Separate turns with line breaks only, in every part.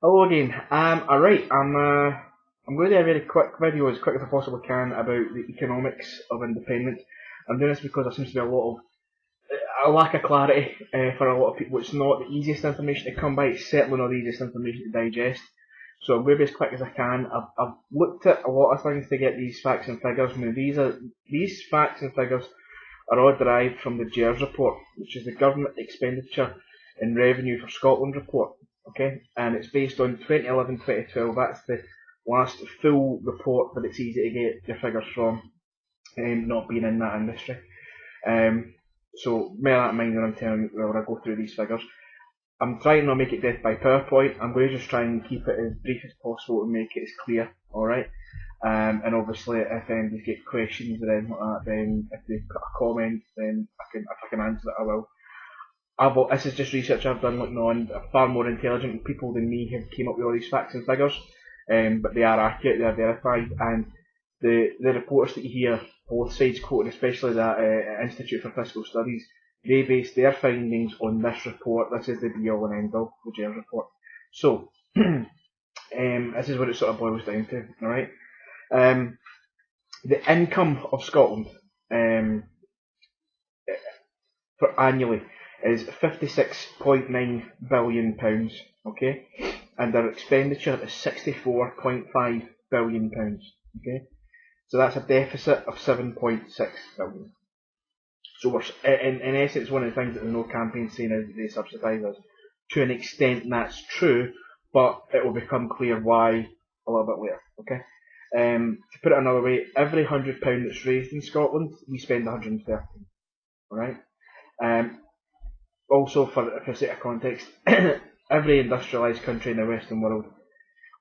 Hello again. Alright, I'm going to do a very quick video, as quick as I possibly can, about the economics of independence. I'm doing this because there seems to be a lack of clarity for a lot of people. It's not the easiest information to come by, it's certainly not the easiest information to digest. So I'm going to be as quick as I can. I've looked at a lot of things to get these facts and figures. Now these facts and figures are all derived from the GERS report, which is the Government Expenditure and Revenue for Scotland report. Okay, and it's based on 2011-2012. That's the last full report that it's easy to get your figures from, not being in that industry. So bear that in mind when I'm telling you when I go through these figures. I'm trying not to make it death by PowerPoint. I'm going to just try and keep it as brief as possible and make it as clear. All right. And obviously, if anybody's got questions or anything like that, then if they've got a comment, then if I can answer it, I will. This is just research I've done looking on far more intelligent people than me have came up with all these facts and figures, but they are accurate, they are verified, and the reports that you hear both sides quoted, especially that Institute for Fiscal Studies, they base their findings on this report. This is the be all and end all, the GERS report. So, this is what it sort of boils down to, alright? The income of Scotland for annually is £56.9 billion, okay? And their expenditure is £64.5 billion, okay? So that's a deficit of £7.6 billion. So we're, in essence, one of the things that the No campaign saying is that they subsidise us. To an extent that's true, but it will become clear why a little bit later, okay? To put it another way, every £100 that's raised in Scotland, we spend 130, alright? Also, for sake of context, every industrialised country in the Western world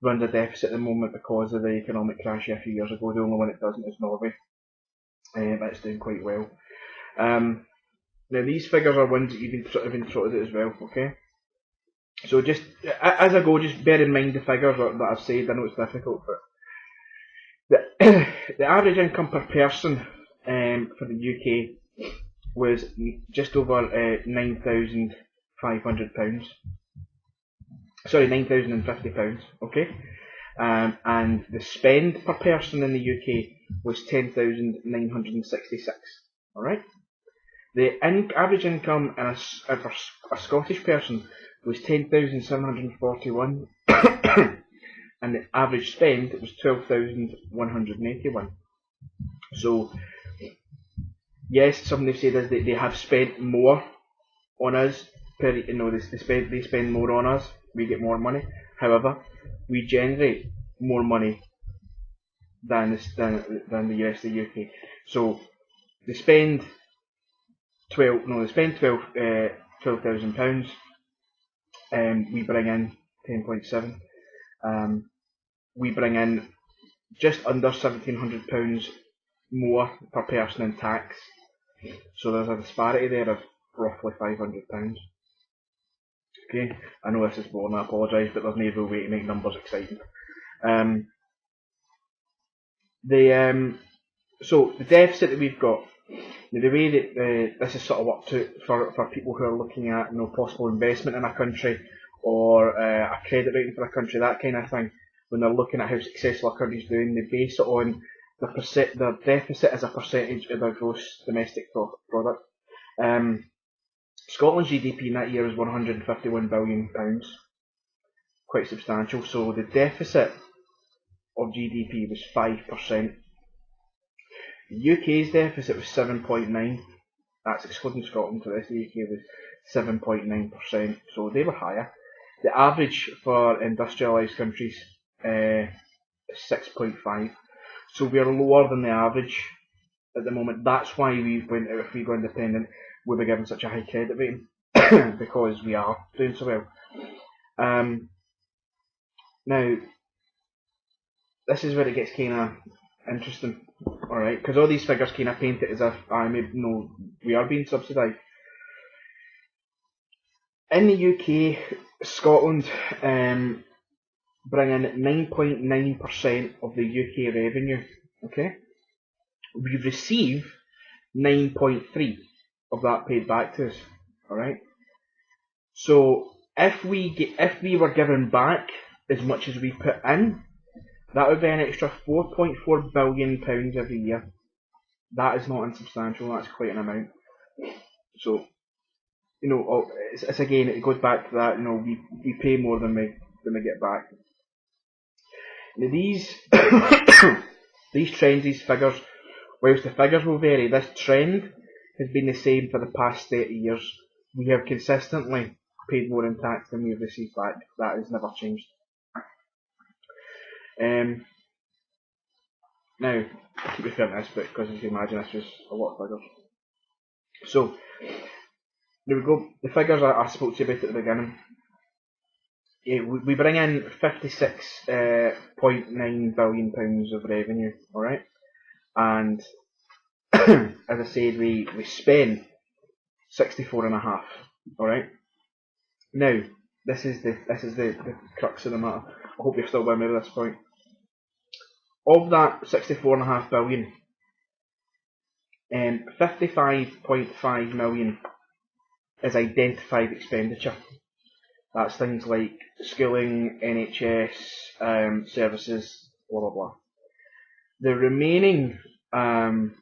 runs a deficit at the moment because of the economic crash a few years ago. The only one that doesn't is Norway. It's doing quite well. Now these figures are ones that you've been sort of instructed as well, okay? So just as I go, just bear in mind the figures that I've said. I know it's difficult, but the average income per person for the UK was just over £9,500. Sorry, £9,050. Okay, and the spend per person in the UK was 10,966. All right. The average income for a Scottish person was 10,741, and the average spend was 12,181. So, yes, something they've said is that they have spent more on us. They spend more on us. We get more money. However, we generate more money than the rest of the UK. So they spend £12,000. We bring in 10.7. We bring in just under £1,700 more per person in tax. So there's a disparity there of roughly £500. Okay, I know this is boring, I apologise, but there's no real way to make numbers exciting. So the deficit that we've got, the way that this is sort of worked out for people who are looking at possible investment in a country or a credit rating for a country, that kind of thing, when they're looking at how successful a country's doing, they base it on the deficit as a percentage of their gross domestic product. Scotland's GDP in that year was £151 billion, quite substantial. So the deficit of GDP was 5%. The UK's deficit was 7.9%. That's excluding Scotland. So the rest of the UK was 7.9%. So they were higher. The average for industrialised countries is 6.5%. So we are lower than the average at the moment. That's why if we go independent, we'll be given such a high credit rating because we are doing so well. Now, this is where it gets kind of interesting, alright? Because all these figures kind of paint it as if we are being subsidised. In the UK, Scotland bring in 9.9% of the UK revenue. Okay, we receive 9.3 of that paid back to us. All right. So if we were given back as much as we put in, that would be an extra £4.4 billion every year. That is not insubstantial, that's quite an amount. So, it's again, it goes back to that, we pay more than we get back. Now these, these trends, these figures, whilst the figures will vary, this trend has been the same for the past 30 years. We have consistently paid more in tax than we have received back. That has never changed. Now, I'll keep referring to this bit because, as you can imagine, this was a lot of figures. So, there we go. The figures I spoke to you about at the beginning. Yeah, we bring in £56.9 billion of revenue, alright? And, as I said, we spend 64.5, alright? Now, this is the crux of the matter. I hope you're still with me at this point. Of that 64.5 billion, 55.5 million is identified expenditure. That's things like schooling, NHS, services, blah blah blah. The remaining 9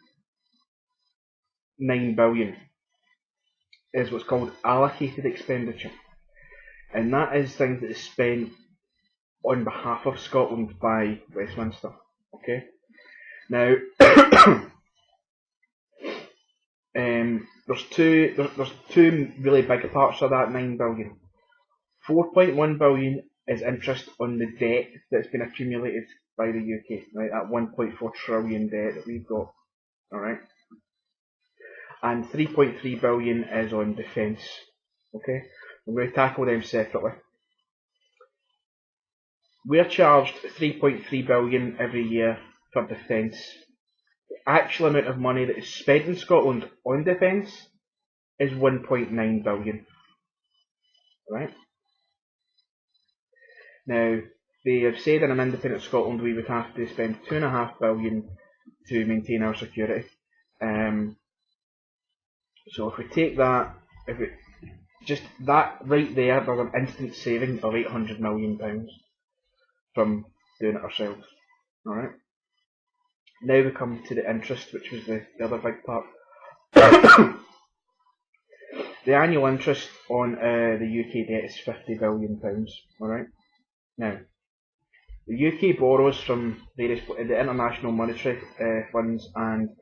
billion is what's called allocated expenditure, and that is things that is spent on behalf of Scotland by Westminster. Okay. Now, there's two really big parts of that 9 billion. 4.1 billion is interest on the debt that's been accumulated by the UK, right? That 1.4 trillion debt that we've got, alright? And 3.3 billion is on defence, okay? I'm going to tackle them separately. We're charged 3.3 billion every year for defence. The actual amount of money that is spent in Scotland on defence is 1.9 billion, right? Now, they have said in an independent Scotland we would have to spend 2.5 billion to maintain our security. So if we take that, just that right there, there's an instant saving of £800 million from doing it ourselves. Alright? Now we come to the interest, which was the other big part. The annual interest on the UK debt is £50 billion. Alright? Now, the UK borrows from the international monetary funds, and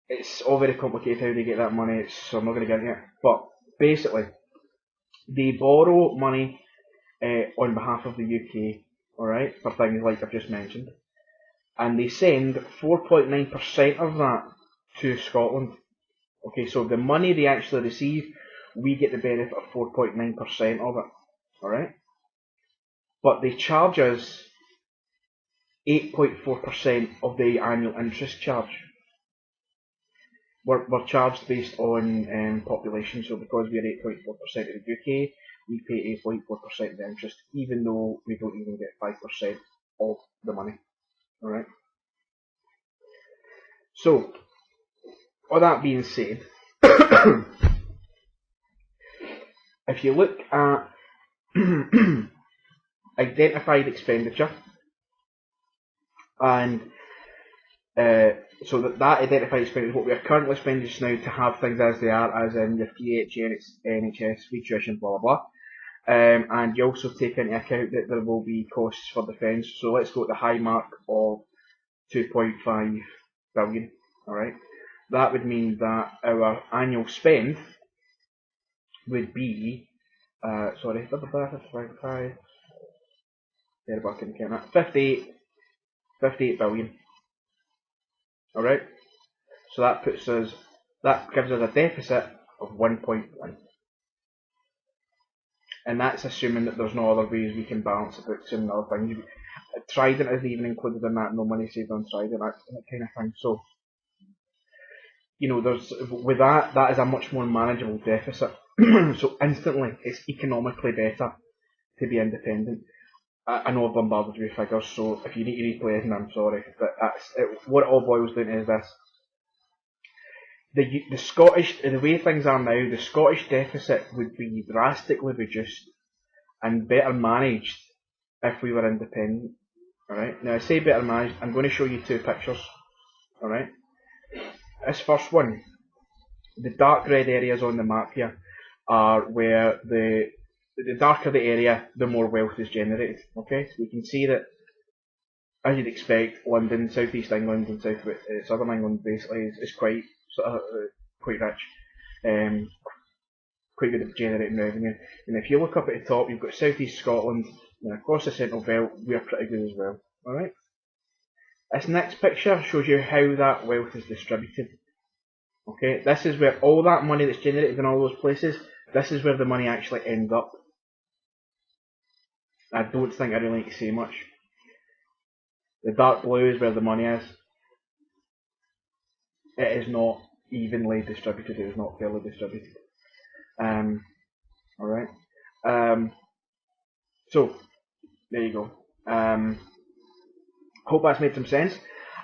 it's all very complicated how they get that money, so I'm not going to get into it. But basically, they borrow money on behalf of the UK, alright, for things like I've just mentioned, and they send 4.9% of that to Scotland. Okay, so the money they actually receive, we get the benefit of 4.9% of it, alright? But they charge us 8.4% of the annual interest charge. We're charged based on population, so because we're 8.4% of the UK, we pay 8.4% of the interest, even though we don't even get 5% of the money. Alright? So, all that being said, if you look at identified expenditure, and so that identified expenditure is what we are currently spending just now to have things as they are, as in your PH, NHS, free tuition, blah blah blah. And you also take into account that there will be costs for defence. So let's go at the high mark of 2.5 billion. Alright, that would mean that our annual spend would be 58 billion. Alright, so that gives us a deficit of 1.1, and that's assuming that there's no other ways we can balance the books and other things. Trident isn't even included in that, no money saved on Trident, that kind of thing. So, there's with that is a much more manageable deficit. So instantly, it's economically better to be independent. I know I've bombarded you with figures, so if you need to replay it, I'm sorry, but what it all boils down to is this: the Scottish, the way things are now, the Scottish deficit would be drastically reduced and better managed if we were independent. Alright, now I say better managed, I'm going to show you two pictures. Alright, this first one, the dark red areas on the map here are where the darker the area, the more wealth is generated. Okay, so you can see that, as you'd expect, London, South East England, and Southern England basically is quite quite rich, quite good at generating revenue. And if you look up at the top, you've got South East Scotland, and across the Central Belt, we're pretty good as well. All right. This next picture shows you how that wealth is distributed. Okay, this is where all that money that's generated in all those places, this is where the money actually ends up. I don't think I really need to say much. The dark blue is where the money is. It is not evenly distributed, it is not fairly distributed. Alright. So, there you go. Hope that's made some sense.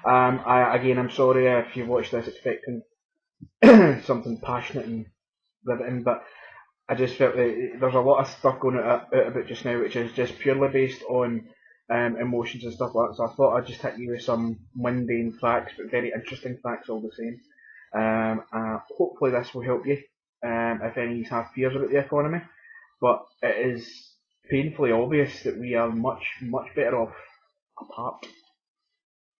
I'm sorry if you've watched this expecting something passionate and riveting, but I just felt that there's a lot of stuff going out about just now, which is just purely based on emotions and stuff like that. So I thought I'd just hit you with some mundane facts, but very interesting facts all the same. Hopefully this will help you if any of you have fears about the economy. But it is painfully obvious that we are much better off apart.